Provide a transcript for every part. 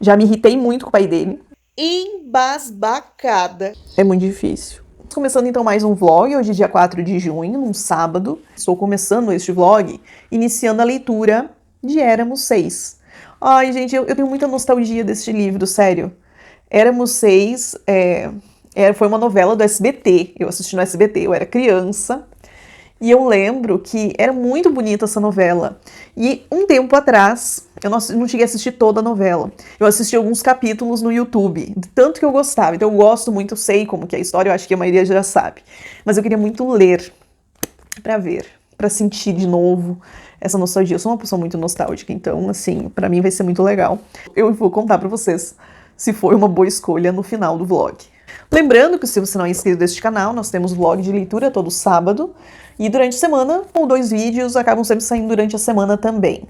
Já me irritei muito com o pai dele. Embasbacada. É muito difícil. Começando então mais um vlog, hoje dia 4 de junho, num sábado. Estou começando este vlog, iniciando a leitura de Éramos Seis. Ai, gente, eu tenho muita nostalgia deste livro, sério. Éramos Seis foi uma novela do SBT, eu assisti no SBT, eu era criança. E eu lembro que era muito bonita essa novela. E um tempo atrás, eu não cheguei a assistir toda a novela. Eu assisti alguns capítulos no YouTube, de tanto que eu gostava. Então eu gosto muito, eu sei como que é a história, eu acho que a maioria já sabe. Mas eu queria muito ler, pra ver, pra sentir de novo essa nostalgia. Eu sou uma pessoa muito nostálgica, então, assim, pra mim vai ser muito legal. Eu vou contar pra vocês se foi uma boa escolha no final do vlog. Lembrando que se você não é inscrito neste canal, nós temos vlog de leitura todo sábado. E durante a semana, ou 2 vídeos, acabam sempre saindo durante a semana também.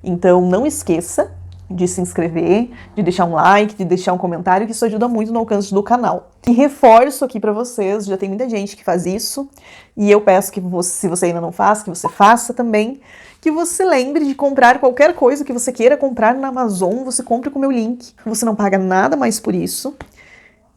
Então não esqueça de se inscrever, de deixar um like, de deixar um comentário, que isso ajuda muito no alcance do canal. E reforço aqui pra vocês, já tem muita gente que faz isso, e eu peço que você, se você ainda não faz, que você faça também, que você lembre de comprar qualquer coisa que você queira comprar na Amazon, você compre com o meu link. Você não paga nada mais por isso.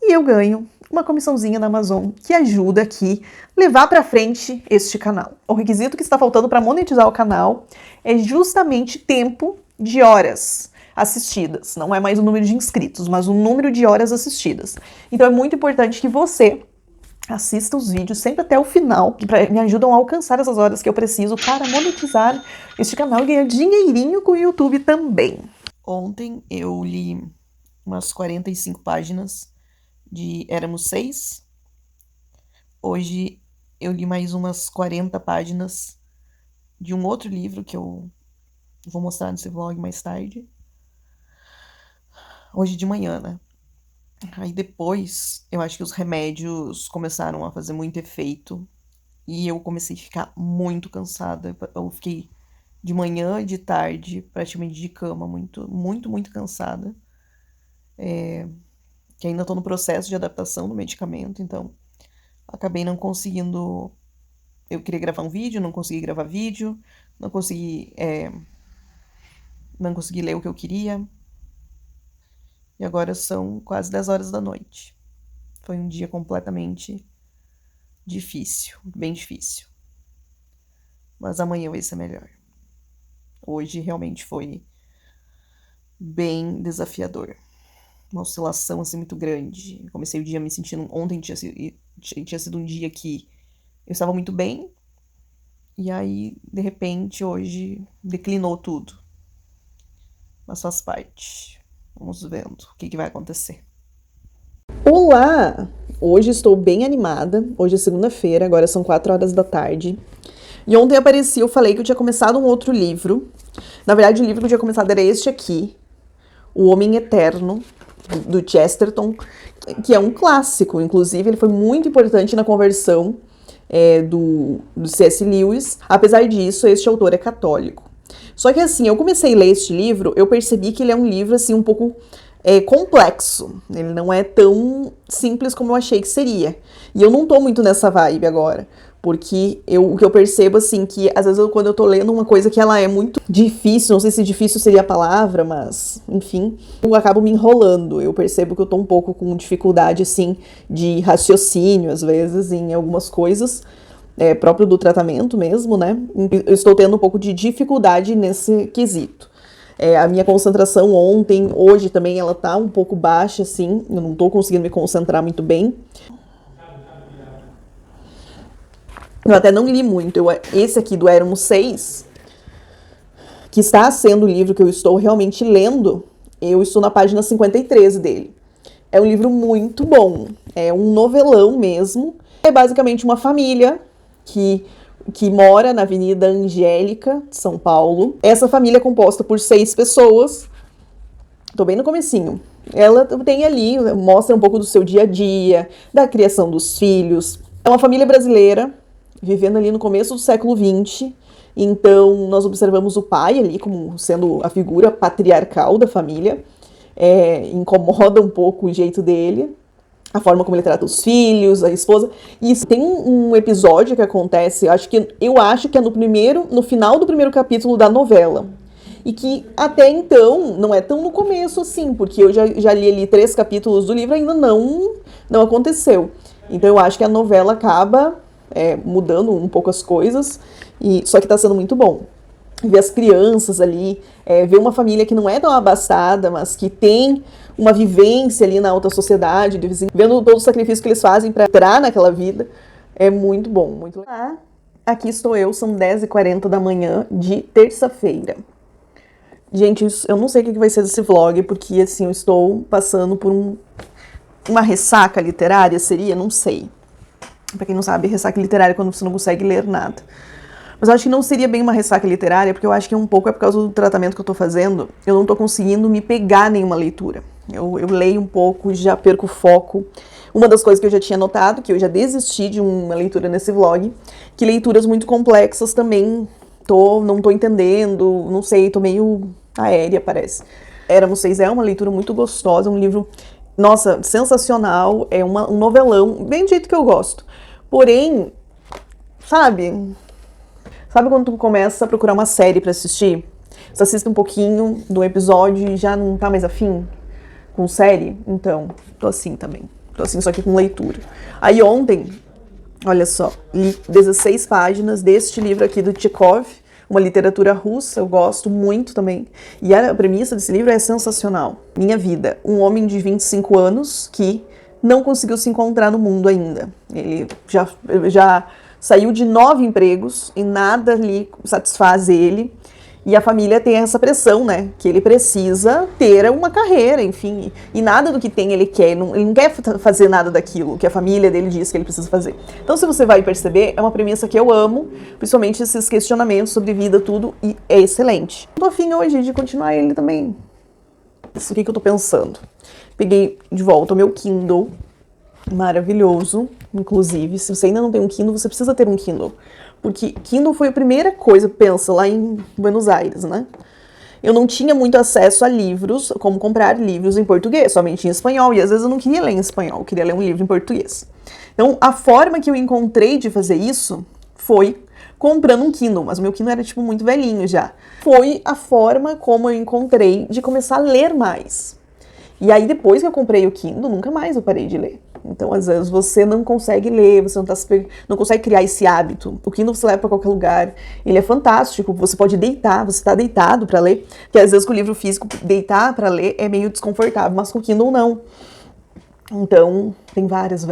E eu ganho uma comissãozinha na Amazon que ajuda aqui levar para frente este canal. O requisito que está faltando para monetizar o canal é justamente tempo de horas assistidas. Não é mais o número de inscritos, mas o número de horas assistidas. Então é muito importante que você assista os vídeos sempre até o final, que me ajudam a alcançar essas horas que eu preciso para monetizar este canal e ganhar dinheirinho com o YouTube também. Ontem eu li umas 45 páginas de Éramos Seis. Hoje eu li mais umas 40 páginas de um outro livro que eu vou mostrar nesse vlog mais tarde. Hoje de manhã, né? Aí depois, eu acho que os remédios começaram a fazer muito efeito e eu comecei a ficar muito cansada. Eu fiquei de manhã e de tarde, praticamente de cama, muito cansada. Que ainda estou no processo de adaptação do medicamento, então acabei não conseguindo. Eu queria gravar um vídeo, não consegui gravar vídeo, não consegui ler o que eu queria. E agora são quase 10 horas da noite. Foi um dia completamente difícil, bem difícil. Mas amanhã vai ser melhor. Hoje realmente foi bem desafiador. Uma oscilação assim muito grande. Eu comecei o dia me sentindo... Ontem tinha sido um dia que eu estava muito bem. E aí, de repente, hoje declinou tudo. Mas faz parte. Vamos vendo o que vai acontecer. Olá! Hoje estou bem animada. Hoje é segunda-feira, agora são 4 horas da tarde. E ontem eu falei que eu tinha começado um outro livro. Na verdade, o livro que eu tinha começado era este aqui, O Homem Eterno, do Chesterton, que é um clássico. Inclusive, ele foi muito importante na conversão do C.S. Lewis. Apesar disso, este autor é católico. Só que assim, eu comecei a ler este livro, eu percebi que ele é um livro assim um pouco complexo. Ele não é tão simples como eu achei que seria. E eu não tô muito nessa vibe agora. Porque o que eu percebo, assim, que às vezes quando eu tô lendo uma coisa que ela é muito difícil, não sei se difícil seria a palavra, mas, enfim, eu acabo me enrolando. Eu percebo que eu tô um pouco com dificuldade, assim, de raciocínio, às vezes, em algumas coisas, próprio do tratamento mesmo, né? Eu estou tendo um pouco de dificuldade nesse quesito. A minha concentração ontem, hoje também, ela tá um pouco baixa, assim, eu não tô conseguindo me concentrar muito bem. Eu até não li muito. Esse aqui do Éramos Seis, que está sendo o livro que eu estou realmente lendo, eu estou na página 53 dele. É um livro muito bom. É um novelão mesmo. É basicamente uma família que mora na Avenida Angélica, de São Paulo. Essa família é composta por 6 pessoas. Tô bem no comecinho. Ela tem ali, mostra um pouco do seu dia a dia, da criação dos filhos. É uma família brasileira, vivendo ali no começo do século XX. Então, nós observamos o pai ali como sendo a figura patriarcal da família. Incomoda um pouco o jeito dele, a forma como ele trata os filhos, a esposa. E tem um episódio que acontece, eu acho que é no final do primeiro capítulo da novela, e que até então não é tão no começo assim, porque eu já li ali 3 capítulos do livro e ainda não aconteceu. Então eu acho que a novela acaba mudando um pouco as coisas, só que tá sendo muito bom. Ver as crianças ali, ver uma família que não é tão abastada, mas que tem uma vivência ali na alta sociedade, vendo todo o sacrifício que eles fazem para entrar naquela vida, é muito bom, muito legal. Aqui estou eu, são 10h40 da manhã de terça-feira. Gente, eu não sei o que vai ser desse vlog, porque assim, eu estou passando por uma ressaca literária, seria? Não sei. Pra quem não sabe, ressaca literária é quando você não consegue ler nada. Mas eu acho que não seria bem uma ressaca literária, porque eu acho que um pouco é por causa do tratamento que eu tô fazendo. Eu não tô conseguindo me pegar nenhuma leitura. Eu leio um pouco, já perco o foco. Uma das coisas que eu já tinha notado, que eu já desisti de uma leitura nesse vlog, que leituras muito complexas também não tô entendendo, não sei, tô meio aérea, parece. Éramos Seis é uma leitura muito gostosa, um livro, nossa, sensacional, é um novelão, bem do jeito que eu gosto. Porém, sabe quando tu começa a procurar uma série pra assistir? Você assiste um pouquinho do episódio e já não tá mais afim com série? Então, tô assim também. Tô assim, só que com leitura. Aí ontem, olha só, li 16 páginas deste livro aqui do Tchekov, uma literatura russa, eu gosto muito também. E a premissa desse livro é sensacional. Minha vida, um homem de 25 anos que não conseguiu se encontrar no mundo ainda. Ele já saiu de 9 empregos e nada ali satisfaz ele. E a família tem essa pressão, né? Que ele precisa ter uma carreira, enfim. E nada do que tem ele quer. Ele não quer fazer nada daquilo que a família dele diz que ele precisa fazer. Então, se você vai perceber, é uma premissa que eu amo. Principalmente esses questionamentos sobre vida, tudo. E é excelente. Tô afim hoje de continuar ele também. Isso que eu tô pensando. Peguei de volta o meu Kindle. Maravilhoso. Inclusive, se você ainda não tem um Kindle, você precisa ter um Kindle. Porque Kindle foi a primeira coisa, pensa, lá em Buenos Aires, né? Eu não tinha muito acesso a livros, como comprar livros em português, somente em espanhol. E às vezes eu não queria ler em espanhol, eu queria ler um livro em português. Então, a forma que eu encontrei de fazer isso foi comprando um Kindle. Mas o meu Kindle era, tipo, muito velhinho já. Foi a forma como eu encontrei de começar a ler mais. E aí, depois que eu comprei o Kindle, nunca mais eu parei de ler. Então, às vezes, você não consegue ler, você não consegue criar esse hábito. O Kindle você leva para qualquer lugar. Ele é fantástico, você pode deitar, você está deitado para ler. Porque, às vezes, com o livro físico, deitar para ler é meio desconfortável, mas com o Kindle, não. Então, tem várias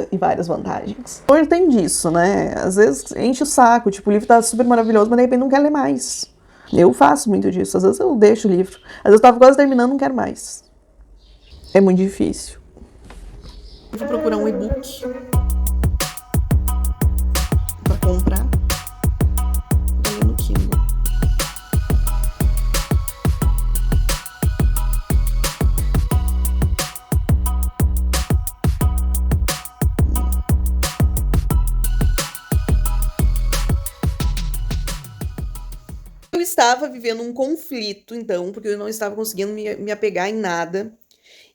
vantagens. Eu entendi disso, né? Às vezes, enche o saco. Tipo, o livro tá super maravilhoso, mas, de repente, não quer ler mais. Eu faço muito disso. Às vezes, eu deixo o livro. Às vezes, eu tava quase terminando, não quero mais. É muito difícil. Eu vou procurar um e-book pra comprar e ler no Kindle. Eu estava vivendo um conflito, então, porque eu não estava conseguindo me apegar em nada.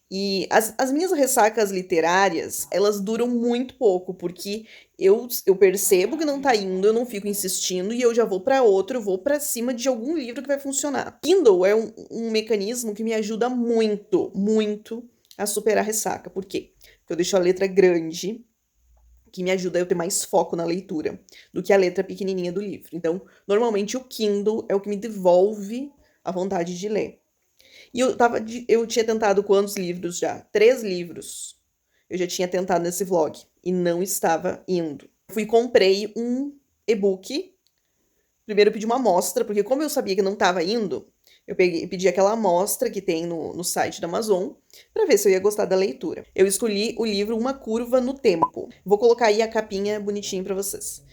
E as minhas ressacas literárias, elas duram muito pouco, porque eu percebo que não tá indo, eu não fico insistindo e eu já vou para outro, eu vou para cima de algum livro que vai funcionar. Kindle é um mecanismo que me ajuda muito, muito a superar a ressaca. Por quê? Porque eu deixo a letra grande, que me ajuda a eu ter mais foco na leitura, do que a letra pequenininha do livro. Então, normalmente o Kindle é o que me devolve a vontade de ler. E eu tinha tentado quantos livros já? 3 livros. Eu já tinha tentado nesse vlog. E não estava indo. Fui e comprei um e-book. Primeiro eu pedi uma amostra, porque como eu sabia que não estava indo, eu pedi aquela amostra que tem no site da Amazon, para ver se eu ia gostar da leitura. Eu escolhi o livro Uma Curva no Tempo. Vou colocar aí a capinha bonitinha para vocês.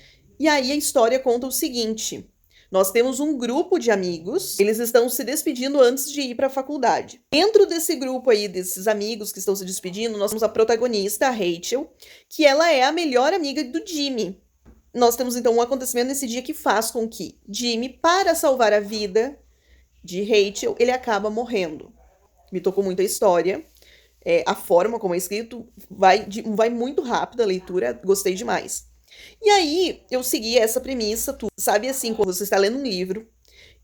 E aí a história conta o seguinte... Nós temos um grupo de amigos, eles estão se despedindo antes de ir para a faculdade. Dentro desse grupo aí, desses amigos que estão se despedindo, nós temos a protagonista, a Rachel, que ela é a melhor amiga do Jimmy. Nós temos então um acontecimento nesse dia que faz com que Jimmy, para salvar a vida de Rachel, ele acaba morrendo. Me tocou muito a história. A forma como é escrito vai muito rápido a leitura, gostei demais. E aí, eu segui essa premissa, sabe assim, quando você está lendo um livro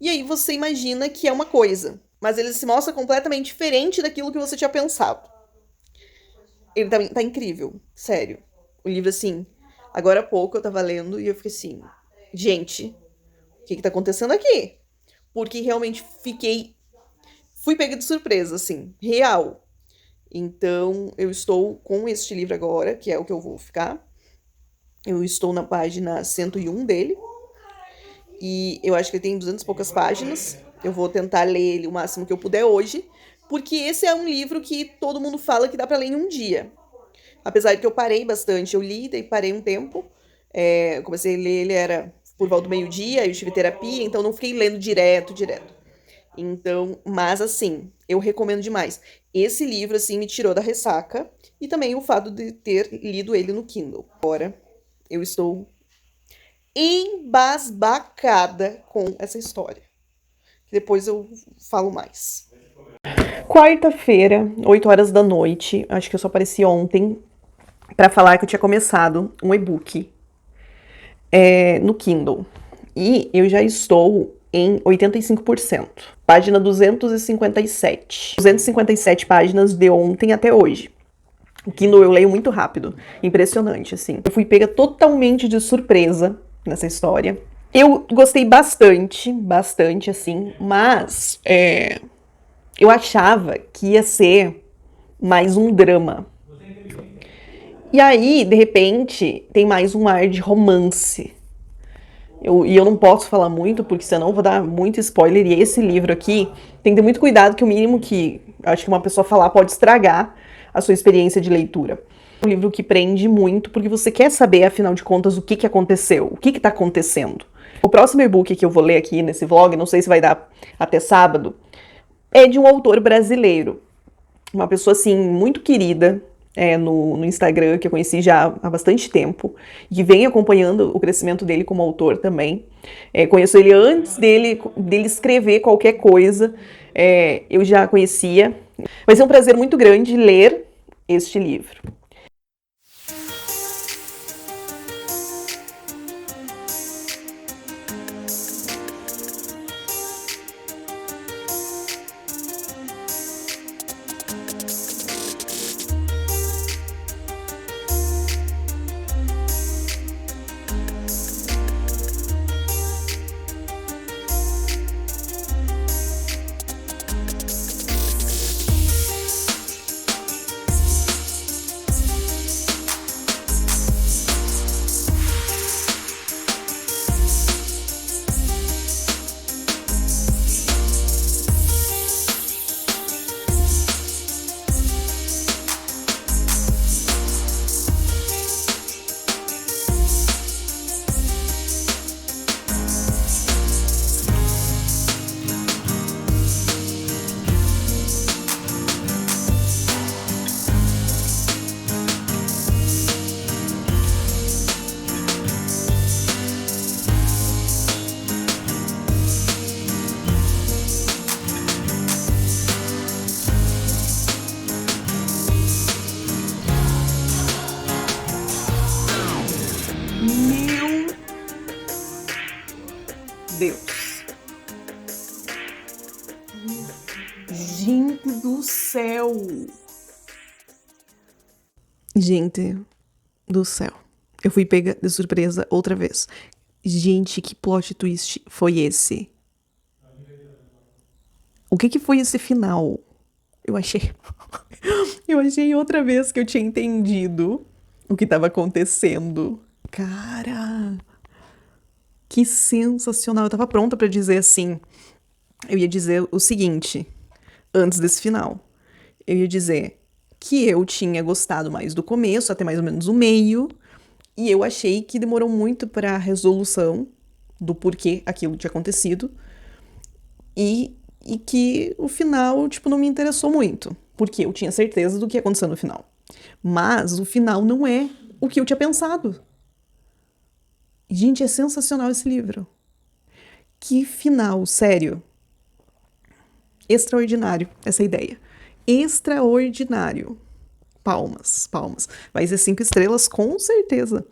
E aí você imagina que é uma coisa, mas ele se mostra completamente diferente daquilo que você tinha pensado. Ele tá incrível, sério. O livro, assim, agora há pouco eu tava lendo e eu fiquei assim, gente, o que tá acontecendo aqui? Porque realmente fui pega de surpresa, assim, real. Então, eu estou com este livro agora, que é o que eu vou ficar. Eu estou na página 101 dele. E eu acho que ele tem 200 e poucas páginas. Eu vou tentar ler ele o máximo que eu puder hoje, porque esse é um livro que todo mundo fala que dá pra ler em um dia. Apesar de que eu parei bastante, eu li, daí parei um tempo. Eu comecei a ler, ele era por volta do meio-dia, eu tive terapia, então não fiquei lendo direto. Então, mas assim, eu recomendo demais. Esse livro, assim, me tirou da ressaca e também o fato de ter lido ele no Kindle. Agora, eu estou embasbacada com essa história. Depois eu falo mais. Quarta-feira, 8 horas da noite, acho que eu só apareci ontem para falar que eu tinha começado um e-book no Kindle. E eu já estou em 85%. Página 257. 257 páginas de ontem até hoje. O Kindle eu leio muito rápido. Impressionante, assim. Eu fui pega totalmente de surpresa nessa história. Eu gostei bastante, assim, mas eu achava que ia ser mais um drama. E aí, de repente, tem mais um ar de romance. E eu não posso falar muito, porque senão eu vou dar muito spoiler. E esse livro aqui tem que ter muito cuidado, que o mínimo que acho que uma pessoa falar pode estragar a sua experiência de leitura. É um livro que prende muito, porque você quer saber, afinal de contas, o que aconteceu, o que tá acontecendo. O próximo e-book que eu vou ler aqui nesse vlog, não sei se vai dar até sábado, é de um autor brasileiro. Uma pessoa, assim, muito querida no Instagram, que eu conheci já há bastante tempo, e que vem acompanhando o crescimento dele como autor também. Conheço ele antes dele escrever qualquer coisa, eu já conhecia. Vai ser um prazer muito grande ler este livro. Meu Deus. Gente do céu. Gente do céu. Eu fui pega de surpresa outra vez. Gente, que plot twist foi esse? O que foi esse final? Eu achei outra vez que eu tinha entendido o que estava acontecendo. Cara, que sensacional. Eu tava pronta pra dizer assim. Eu ia dizer o seguinte, antes desse final. Eu ia dizer que eu tinha gostado mais do começo, até mais ou menos o meio, e eu achei que demorou muito pra resolução do porquê aquilo tinha acontecido, e que o final, tipo, não me interessou muito, porque eu tinha certeza do que ia acontecer no final. Mas o final não é o que eu tinha pensado. Gente, é sensacional esse livro. Que final, sério. Extraordinário essa ideia. Extraordinário. Palmas. Vai ser 5 estrelas, com certeza.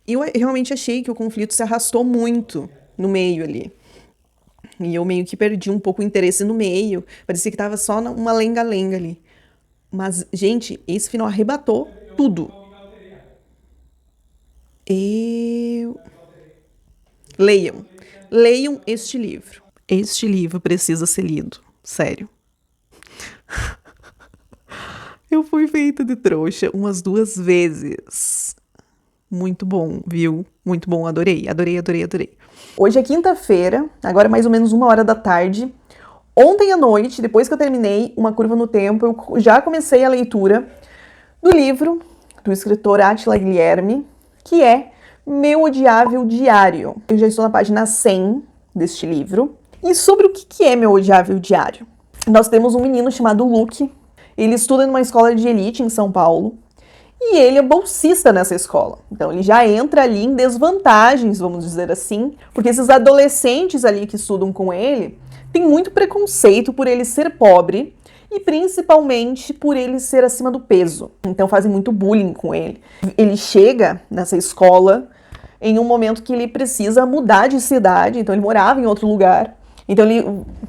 Eu realmente achei que o conflito se arrastou muito no meio ali. E eu meio que perdi um pouco o interesse no meio. Parecia que tava só uma lenga-lenga ali. Mas, gente, esse final arrebatou tudo. Eu... Leiam. Leiam este livro. Este livro precisa ser lido. Sério. Eu fui feita de trouxa umas 2 vezes. Muito bom, viu? Muito bom, adorei, adorei, adorei, adorei. Hoje é quinta-feira, agora é mais ou menos 1h da tarde. Ontem à noite, depois que eu terminei Uma Curva no Tempo, eu já comecei a leitura do livro do escritor Átila Guilherme, que é Meu Odiável Diário. Eu já estou na página 100 deste livro. E sobre o que é Meu Odiável Diário? Nós temos um menino chamado Luke. Ele estuda numa escola de elite em São Paulo. E ele é bolsista nessa escola. Então ele já entra ali em desvantagens, vamos dizer assim, porque esses adolescentes ali que estudam com ele têm muito preconceito por ele ser pobre e principalmente por ele ser acima do peso. Então fazem muito bullying com ele. Ele chega nessa escola em um momento que ele precisa mudar de cidade, então ele morava em outro lugar. Então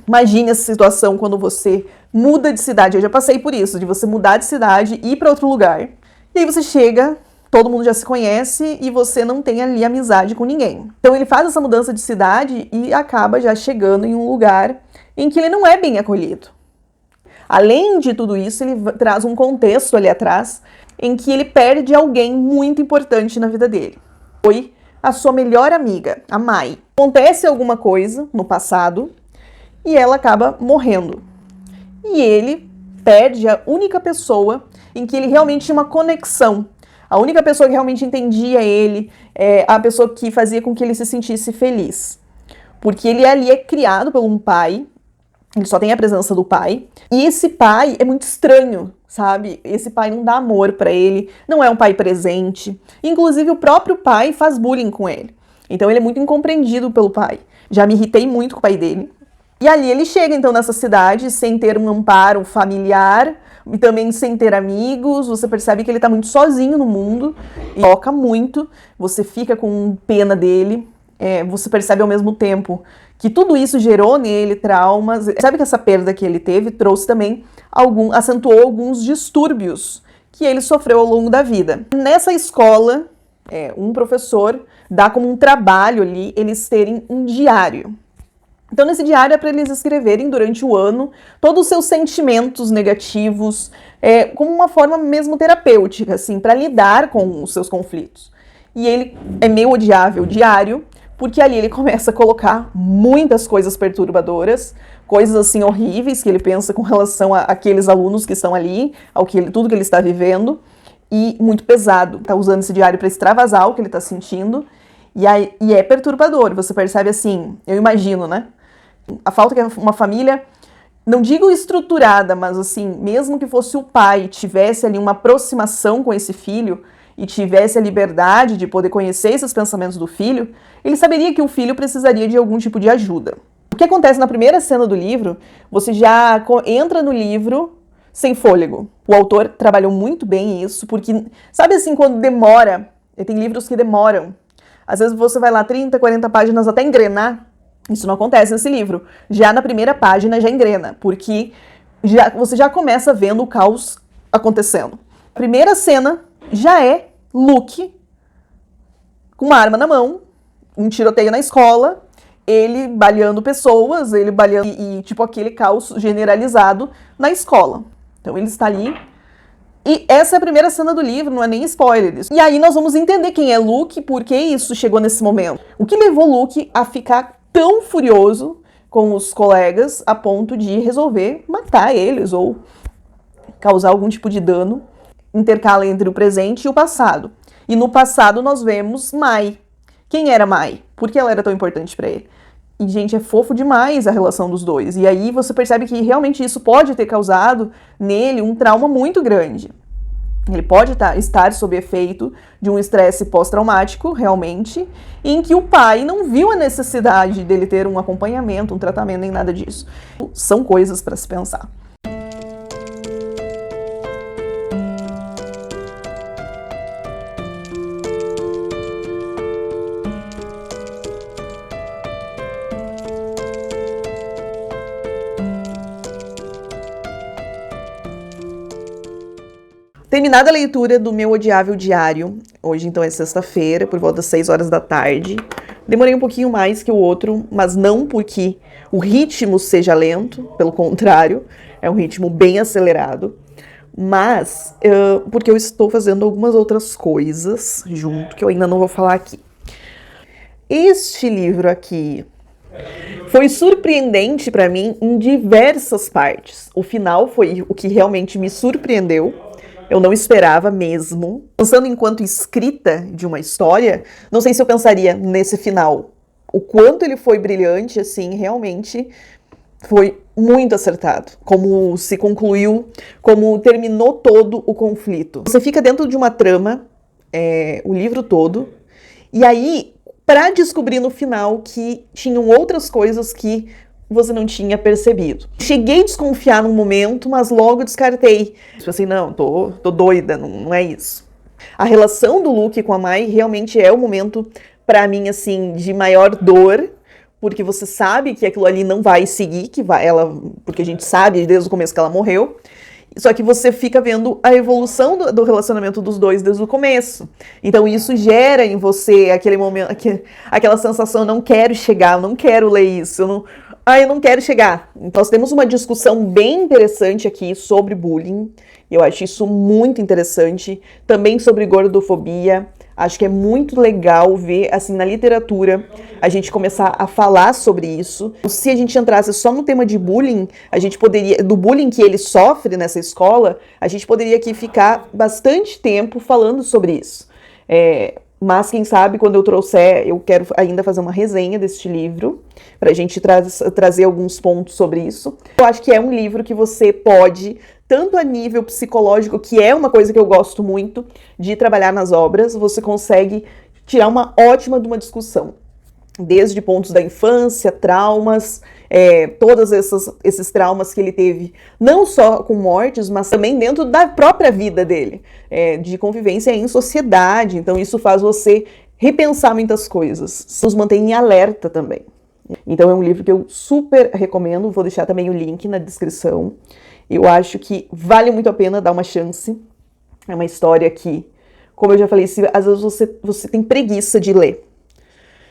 imagine essa situação quando você muda de cidade. Eu já passei por isso, de você mudar de cidade e ir para outro lugar. E aí você chega, todo mundo já se conhece e você não tem ali amizade com ninguém. Então ele faz essa mudança de cidade e acaba já chegando em um lugar em que ele não é bem acolhido. Além de tudo isso, ele traz um contexto ali atrás em que ele perde alguém muito importante na vida dele. Foi a sua melhor amiga, a Mai. Acontece alguma coisa no passado e ela acaba morrendo. E ele perde a única pessoa em que ele realmente tinha uma conexão. A única pessoa que realmente entendia ele, a pessoa que fazia com que ele se sentisse feliz. Porque ele ali é criado por um pai, ele só tem a presença do pai, e esse pai é muito estranho, sabe? Esse pai não dá amor pra ele, não é um pai presente. Inclusive o próprio pai faz bullying com ele. Então ele é muito incompreendido pelo pai. Já me irritei muito com o pai dele. E ali ele chega então nessa cidade sem ter um amparo familiar e também sem ter amigos. Você percebe que ele tá muito sozinho no mundo e toca muito. Você fica com pena dele. Você percebe ao mesmo tempo que tudo isso gerou nele traumas. Sabe que essa perda que ele teve trouxe também acentuou alguns distúrbios que ele sofreu ao longo da vida. Nessa escola, um professor dá como um trabalho ali eles terem um diário. Então, nesse diário é para eles escreverem durante o ano todos os seus sentimentos negativos, como uma forma mesmo terapêutica, assim, para lidar com os seus conflitos. E ele é Meu Odiável Diário, porque ali ele começa a colocar muitas coisas perturbadoras, coisas assim horríveis que ele pensa com relação àqueles alunos que estão ali, tudo que ele está vivendo, e muito pesado. Está usando esse diário para extravasar o que ele está sentindo, e é perturbador. Você percebe assim, eu imagino, né? A falta que uma família, não digo estruturada, mas assim, mesmo que fosse o pai, tivesse ali uma aproximação com esse filho e tivesse a liberdade de poder conhecer esses pensamentos do filho, ele saberia que o filho precisaria de algum tipo de ajuda. O que acontece na primeira cena do livro, você já entra no livro sem fôlego. O autor trabalhou muito bem isso, porque, sabe assim, quando demora, tem livros que demoram, às vezes você vai lá 30, 40 páginas até engrenar. Isso não acontece nesse livro. Já na primeira página já engrena, porque você já começa vendo o caos acontecendo. A primeira cena já é Luke com uma arma na mão, um tiroteio na escola, ele baleando pessoas, ele baleando e tipo aquele caos generalizado na escola. Então ele está ali. E essa é a primeira cena do livro, não é nem spoiler. E aí nós vamos entender quem é Luke, por que isso chegou nesse momento. O que levou Luke a ficar tão furioso com os colegas a ponto de resolver matar eles ou causar algum tipo de dano, intercala entre o presente e o passado. E no passado nós vemos Mai. Quem era Mai? Por que ela era tão importante para ele? E, gente, é fofo demais a relação dos dois. E aí você percebe que realmente isso pode ter causado nele um trauma muito grande. Ele pode estar sob efeito de um estresse pós-traumático, realmente, em que o pai não viu a necessidade dele ter um acompanhamento, um tratamento, nem nada disso. São coisas para se pensar. Terminada a leitura do meu odiável diário, hoje então é sexta-feira, por volta das 6 horas da tarde. Demorei um pouquinho mais que o outro, mas não porque o ritmo seja lento, pelo contrário, é um ritmo bem acelerado. Mas porque eu estou fazendo algumas outras coisas junto, que eu ainda não vou falar aqui. Este livro aqui foi surpreendente para mim em diversas partes. O final foi o que realmente me surpreendeu. Eu não esperava mesmo. Pensando enquanto escrita de uma história, não sei se eu pensaria nesse final. O quanto ele foi brilhante, assim, realmente foi muito acertado. Como se concluiu, como terminou todo o conflito. Você fica dentro de uma trama, o livro todo, e aí, para descobrir no final que tinham outras coisas que você não tinha percebido. Cheguei a desconfiar num momento, mas logo descartei. Tipo assim, não, tô doida, não é isso. A relação do Luke com a Mai realmente é o momento, pra mim, assim, de maior dor, porque você sabe que aquilo ali não vai seguir, porque a gente sabe desde o começo que ela morreu. Só que você fica vendo a evolução do relacionamento dos dois desde o começo. Então isso gera em você aquele momento, aquela sensação, não quero chegar, não quero ler isso, eu não quero chegar. Então nós temos uma discussão bem interessante aqui sobre bullying. Eu acho isso muito interessante. Também sobre gordofobia. Acho que é muito legal ver, assim, na literatura, a gente começar a falar sobre isso. Se a gente entrasse só no tema de bullying, do bullying que ele sofre nessa escola, a gente poderia aqui ficar bastante tempo falando sobre isso. Mas quem sabe, quando eu trouxer, eu quero ainda fazer uma resenha deste livro, para a gente trazer alguns pontos sobre isso. Eu acho que é um livro que você pode, tanto a nível psicológico, que é uma coisa que eu gosto muito de trabalhar nas obras, você consegue tirar uma ótima de uma discussão. Desde pontos da infância, traumas, todos esses traumas que ele teve, não só com mortes, mas também dentro da própria vida dele, de convivência em sociedade. Então isso faz você repensar muitas coisas, nos mantém em alerta também. Então é um livro que eu super recomendo, vou deixar também o link na descrição. Eu acho que vale muito a pena dar uma chance. É uma história que, como eu já falei, às vezes você tem preguiça de ler.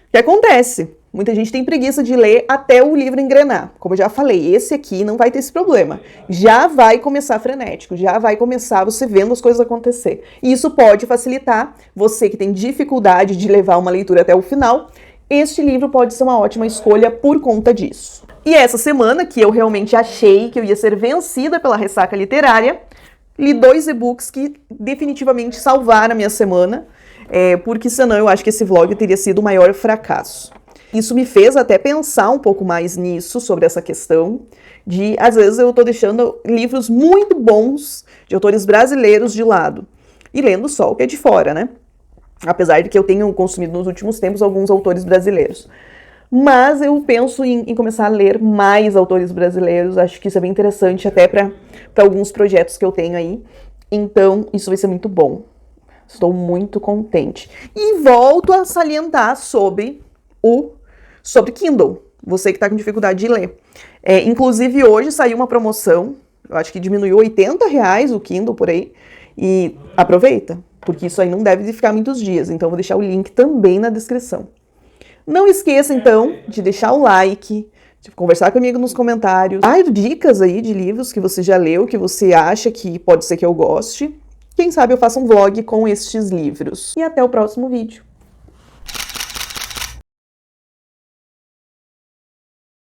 O que acontece? Muita gente tem preguiça de ler até o livro engrenar. Como eu já falei, esse aqui não vai ter esse problema. Já vai começar frenético, já vai começar você vendo as coisas acontecer. E isso pode facilitar você que tem dificuldade de levar uma leitura até o final. Este livro pode ser uma ótima escolha por conta disso. E essa semana, que eu realmente achei que eu ia ser vencida pela ressaca literária, li 2 e-books que definitivamente salvaram a minha semana, porque senão eu acho que esse vlog teria sido o maior fracasso. Isso me fez até pensar um pouco mais nisso, sobre essa questão de, às vezes, eu tô deixando livros muito bons de autores brasileiros de lado e lendo só o que é de fora, né? Apesar de que eu tenho consumido nos últimos tempos alguns autores brasileiros. Mas eu penso em começar a ler mais autores brasileiros, acho que isso é bem interessante até para alguns projetos que eu tenho aí. Então, isso vai ser muito bom. Estou muito contente. E volto a salientar sobre Kindle, você que está com dificuldade de ler. Inclusive, hoje saiu uma promoção, eu acho que diminuiu R$80 o Kindle por aí, e aproveita, porque isso aí não deve ficar muitos dias, então eu vou deixar o link também na descrição. Não esqueça, então, de deixar o like, de conversar comigo nos comentários, dicas aí de livros que você já leu, que você acha que pode ser que eu goste. Quem sabe eu faça um vlog com estes livros. E até o próximo vídeo.